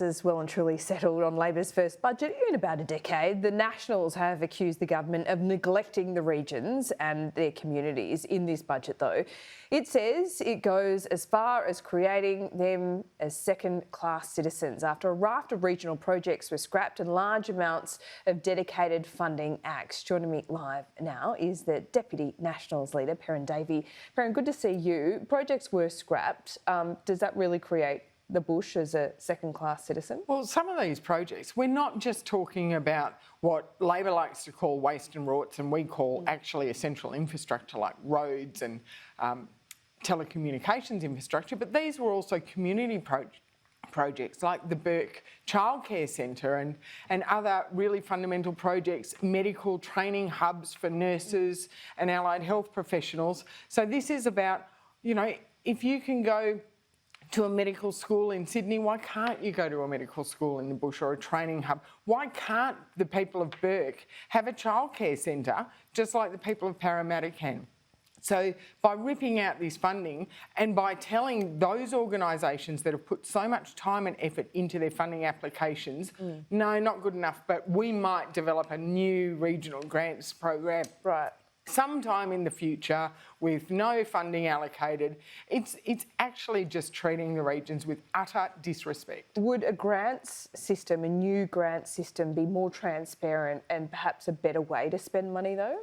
Is well and truly settled on Labor's first budget in about a decade. The Nationals have accused the government of neglecting the regions and their communities in this budget, though. It says it goes as far as creating them as second-class citizens after a raft of regional projects were scrapped and large amounts of dedicated funding axed. Joining me live now is the Deputy Nationals leader, Perin Davey. Perin, good to see you. Projects were scrapped. Does that really create the bush as a second-class citizen? Well, some of these projects, we're not just talking about what Labor likes to call waste and rorts and we call actually essential infrastructure like roads and telecommunications infrastructure, but these were also community projects like the Burke Childcare Centre and other really fundamental projects, medical training hubs for nurses and allied health professionals. So this is about, you know, if you can go to a medical school in Sydney, why can't you go to a medical school in the bush or a training hub? Why can't the people of Burke have a childcare centre just like the people of Parramatta can? So by ripping out this funding and by telling those organisations that have put so much time and effort into their funding applications, no, not good enough, but we might develop a new regional grants program. Right. Sometime in the future with no funding allocated. It's actually just treating the regions with utter disrespect. Would a grants system, a new grants system, be more transparent and perhaps a better way to spend money though?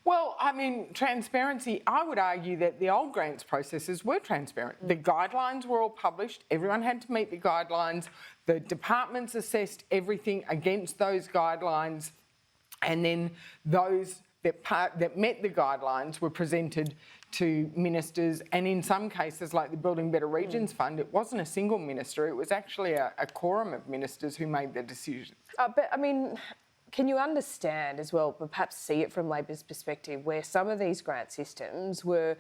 Well, I mean, transparency, I would argue that the old grants processes were transparent. The guidelines were all published, everyone had to meet the guidelines, the departments assessed everything against those guidelines, and then those that met the guidelines were presented to ministers, and in some cases, like the Building Better Regions Fund, it wasn't a single minister, it was actually a quorum of ministers who made the decision. But I mean, can you understand as well, but perhaps see it from Labor's perspective, where some of these grant systems were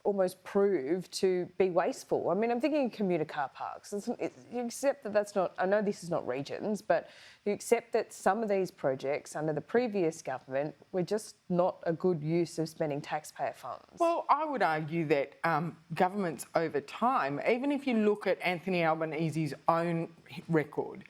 almost proved to be wasteful? I mean, I'm thinking commuter car parks. You accept that that's not, I know this is not regions, but you accept that some of these projects under the previous government were just not a good use of spending taxpayer funds. Well, I would argue that governments over time, even if you look at Anthony Albanese's own record,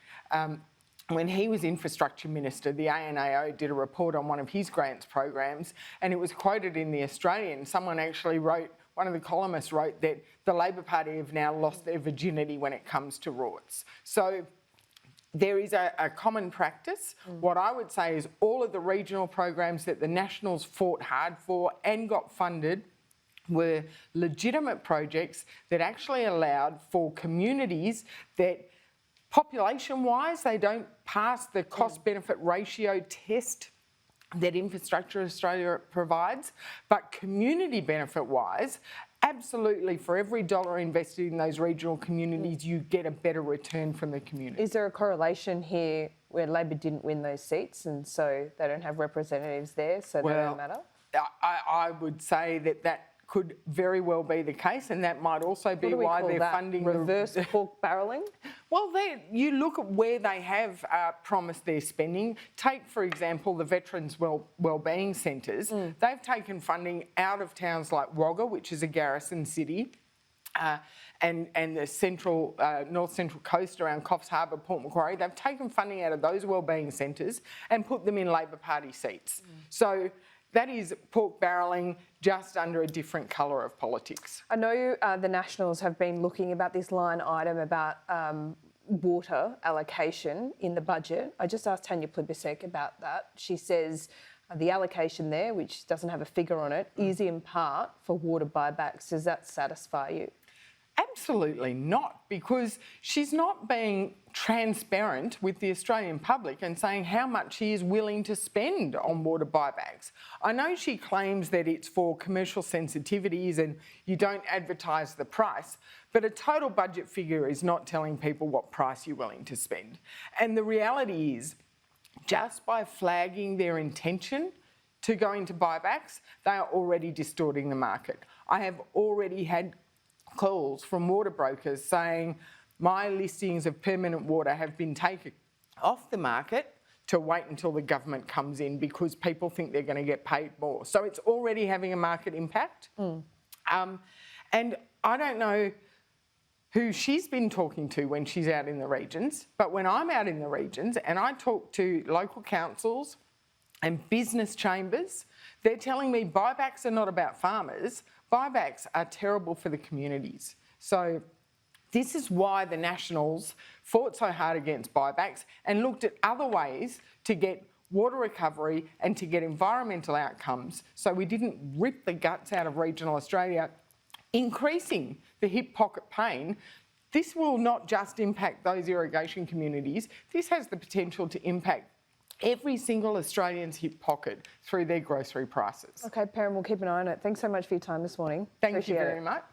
when he was Infrastructure Minister, the ANAO did a report on one of his grants programs and it was quoted in The Australian. Someone actually wrote, one of the columnists wrote that the Labor Party have now lost their virginity when it comes to rorts. So there is a common practice. What I would say is all of the regional programs that the Nationals fought hard for and got funded were legitimate projects that actually allowed for communities that population-wise, they don't pass the cost-benefit ratio test that Infrastructure Australia provides, but community benefit-wise, absolutely, for every dollar invested in those regional communities, you get a better return from the community. Is there a correlation here where Labor didn't win those seats and so they don't have representatives there, so they don't matter? I would say that could very well be the case, and that might also be why they're funding reverse pork barrelling. Well, you look at where they have promised their spending. Take, for example, the Veterans Wellbeing Centres. They've taken funding out of towns like Wagga, which is a garrison city, and the central north central coast around Coffs Harbour, Port Macquarie. They've taken funding out of those wellbeing centres and put them in Labor Party seats. So that is pork barrelling just under a different colour of politics. I know the Nationals have been looking about this line item about water allocation in the budget. I just asked Tanya Plibersek about that. She says the allocation there, which doesn't have a figure on it, is in part for water buybacks. Does that satisfy you? Absolutely not, because she's not being transparent with the Australian public and saying how much she is willing to spend on water buybacks. I know she claims that it's for commercial sensitivities and you don't advertise the price, but a total budget figure is not telling people what price you're willing to spend. And the reality is, just by flagging their intention to go into buybacks, they are already distorting the market. I have already had calls from water brokers saying my listings of permanent water have been taken off the market to wait until the government comes in because people think they're going to get paid more. So it's already having a market impact. And I don't know who she's been talking to when she's out in the regions. But when I'm out in the regions and I talk to local councils and business chambers, they're telling me buybacks are not about farmers. Buybacks are terrible for the communities. So this is why the Nationals fought so hard against buybacks and looked at other ways to get water recovery and to get environmental outcomes, so we didn't rip the guts out of regional Australia, increasing the hip pocket pain. This will not just impact those irrigation communities, this has the potential to impact every single Australian's hip pocket through their grocery prices. Okay, Perin, we'll keep an eye on it. Thanks so much for your time this morning. Thank you very much.